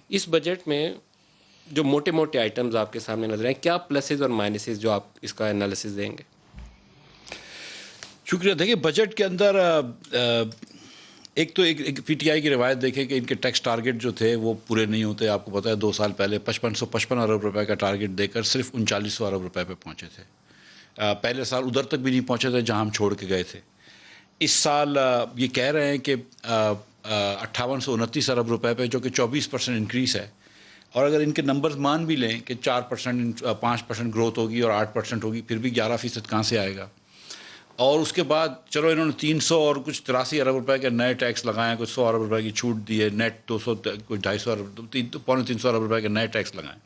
اس budget میں جو موٹے موٹے آئٹمز آپ کے سامنے نظر آئیں، کیا پلسز اور مائنسز جو آپ اس کا انالیسز دیں گے؟ شکریہ. دیکھیے بجٹ کے اندر ایک تو ایک پی ٹی آئی کی روایت دیکھیں کہ ان کے ٹیکس ٹارگٹ جو تھے وہ پورے نہیں ہوتے. آپ کو پتہ ہے 2 سال پہلے 5555 ارب روپے کا ٹارگٹ دے کر صرف 3900 ارب روپے پہ پہنچے تھے. پہلے سال ادھر تک بھی نہیں پہنچے تھے جہاں ہم چھوڑ کے گئے تھے. اس سال یہ کہہ رہے ہیں کہ 5829 ارب روپے پہ، جو کہ 24% انکریز ہے. اور اگر ان کے نمبرز مان بھی لیں کہ 4% 5% گروتھ ہوگی اور 8% ہوگی، پھر بھی 11% کہاں سے آئے گا؟ اور اس کے بعد چلو انہوں نے 300 اور کچھ 83 ارب روپے کے نئے ٹیکس لگائے، کچھ 100 ارب روپے کی چھوٹ دی ہے، نیٹ 200 کچھ 250 ارب 350 ارب روپے کے نئے ٹیکس لگائیں.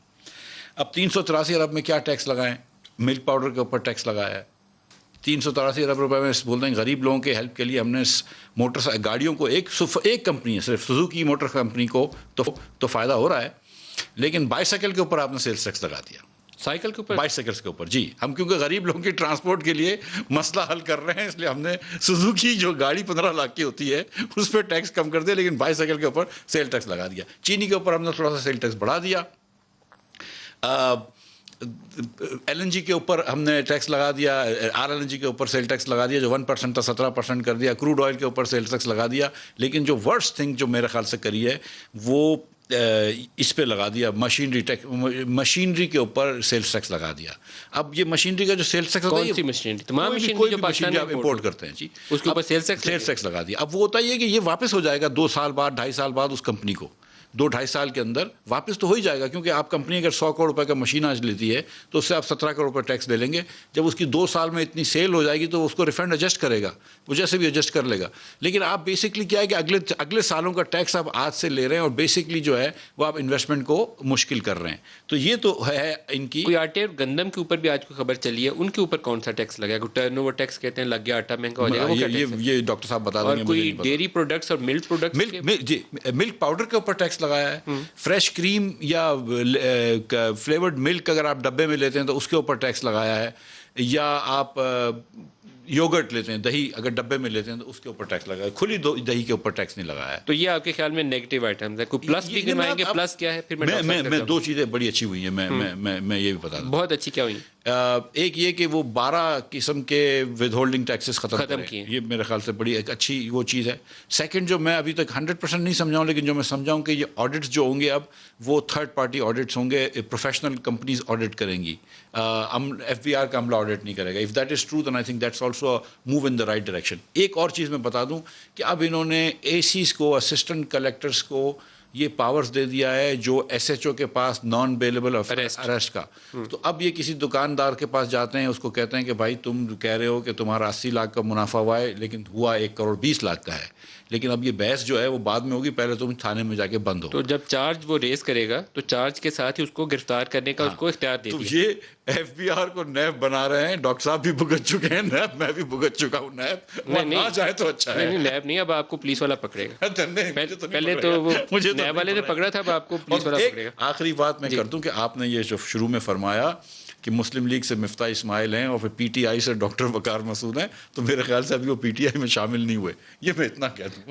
اب 383 ارب میں کیا ٹیکس لگائیں؟ ملک پاؤڈر کے اوپر ٹیکس لگایا ہے. 383 ارب روپے میں بولتے ہیں غریب لوگوں کے ہیلپ کے لیے ہم نے گاڑیوں کو ایک کمپنی ہے صرف سوزوکی موٹر کمپنی کو تو فائدہ ہو رہا ہے، لیکن بائیسیکل کے اوپر آپ نے سیلز ٹیکس لگا دیا. سائیکل کے اوپر؟ بائیسیکلس کے اوپر جی. ہم کیونکہ غریب لوگوں کی ٹرانسپورٹ کے لیے مسئلہ حل کر رہے ہیں، اس لیے ہم نے سوزوکی جو گاڑی 15 لاکھ کی ہوتی ہے اس پہ ٹیکس کم کر دیا، لیکن بائیسیکل کے اوپر سیل ٹیکس لگا دیا. چینی کے اوپر ہم نے تھوڑا سا سیل ٹیکس بڑھا دیا. ایل این جی کے اوپر ہم نے ٹیکس لگا دیا، آر ایل این جی کے اوپر سیل ٹیکس لگا دیا جو 1% تھا 17% کر دیا. کروڈ آئل کے اوپر سیل ٹیکس لگا دیا. لیکن جو ورسٹ تھنگ جو میرے خیال سے کری ہے وہ اس پہ لگا دیا، مشینری کے اوپر سیلز ٹیکس لگا دیا. اب یہ مشینری کا جو سیلز ٹیکس کون سی مشینری؟ تمام کوئی بھی مشینری آپ امپورٹ کرتے ہیں جی، اس کے اوپر سیلز ٹیکس لگا دیا. اب وہ ہوتا ہی ہے کہ یہ واپس ہو جائے گا 2 سال بعد 2.5 سال بعد اس کمپنی کو 2-2.5 سال کے اندر واپس تو ہو ہی جائے گا، کیونکہ آپ کمپنی اگر 100 کروڑ روپے کا مشین آج لیتی ہے تو اس سے آپ 17 کروڑ روپے ٹیکس لے لیں گے. جب اس کی 2 سال میں اتنی سیل ہو جائے گی تو اس کو ریفنڈ ایڈجسٹ کرے گا، وہ جیسے بھی ایڈجسٹ کر لے گا. لیکن آپ بیسکلی کیا ہے کہ اگلے سالوں کا ٹیکس آپ آج سے لے رہے ہیں اور بیسکلی جو ہے وہ آپ انویسٹمنٹ کو مشکل کر رہے ہیں. تو یہ تو ہے ان کی. کوئی آٹے اور گندم کے اوپر بھی آج کو خبر چلی ہے، ان کے اوپر کون سا ٹیکس لگا ہے؟ کوئی ٹرن اوور ٹیکس کہتے ہیں لگ گیا، آٹا مہنگا ہو جائے گا، یہ ڈاکٹر صاحب بتا دیں گے. اور کوئی ڈیری پروڈکٹس اور ملک پروڈکٹس، جی ملک پاؤڈر کے اوپر ٹیکس لگایا ہے. فریش کریم یا فلیورڈ ملک اگر آپ ڈبے میں لیتے ہیں تو اس کے اوپر ٹیکس لگایا ہے. یا آپ یوگرٹ لیتے ہیں، دہی اگر ڈبے میں لیتے ہیں تو اس کے اوپر ٹیکس لگایا ہے. کھلی دہی کے اوپر ٹیکس نہیں لگایا ہے. تو یہ آپ کے خیال میں نیگیٹو آئٹمز ہے. کوئی پلس بھی گنوائیں گے؟ پلس کیا ہے؟ پھر میں 2 چیزیں بڑی اچھی ہوئی ہیں، میں یہ بھی بتا دوں. بہت اچھی کیا ہوئی؟ ایک یہ کہ وہ 12 قسم کے ود ہولڈنگ ٹیکسز ختم کیے، یہ میرے خیال سے بڑی ایک اچھی وہ چیز ہے. سیکنڈ جو میں ابھی تک 100% نہیں سمجھاؤں، لیکن جو میں سمجھاؤں کہ یہ آڈٹس جو ہوں گے اب وہ تھرڈ پارٹی آڈٹس ہوں گے، پروفیشنل کمپنیز آڈٹ کریں گی، ایف بی آر کا عملہ آڈٹ نہیں کرے گا. If that is true then I think that's also move in the right direction. ایک اور چیز میں بتا دوں کہ اب انہوں نے اے سیز کو، اسسٹنٹ کلیکٹرز کو یہ پاورز دے دیا ہے جو ایس ایچ او کے پاس نان بیلیبل اریسٹ کا. تو اب یہ کسی دکاندار کے پاس جاتے ہیں، اس کو کہتے ہیں کہ بھائی تم کہہ رہے ہو کہ تمہارا 80 لاکھ کا منافع ہوا ہے لیکن ہوا 1 کروڑ 20 لاکھ کا ہے، لیکن اب یہ بحث جو ہے وہ بعد میں ہوگی، پہلے تم تھانے میں جا کے بند ہو. تو جب چارج وہ ریز کرے گا تو چارج کے ساتھ ہی اس کو گرفتار کرنے کا اس کو اختیار دے دیا. تو یہ ایف بی آر کو نیب بنا رہے ہیں. ڈاکٹر صاحب بھی بھگت چکے ہیں نیب، میں بھی بھگت چکا ہوں نیب. نہ جائے تو اچھا ہے. نہیں نیب نہیں، اب آپ کو پولیس والا پکڑے گا. پہلے تو وہ نیب والے نے پکڑا تھا، اب آپ کو پولیس والا پکڑے گا. آخری بات میں کر دوں کہ آپ نے یہ جو شروع میں فرمایا کہ مسلم لیگ سے مفتاح اسماعیل ہیں اور پھر پی ٹی آئی سے ڈاکٹر وقار مسعود ہیں، تو میرے خیال سے ابھی وہ پی ٹی آئی میں شامل نہیں ہوئے. یہ میں اتنا کہہ دوں.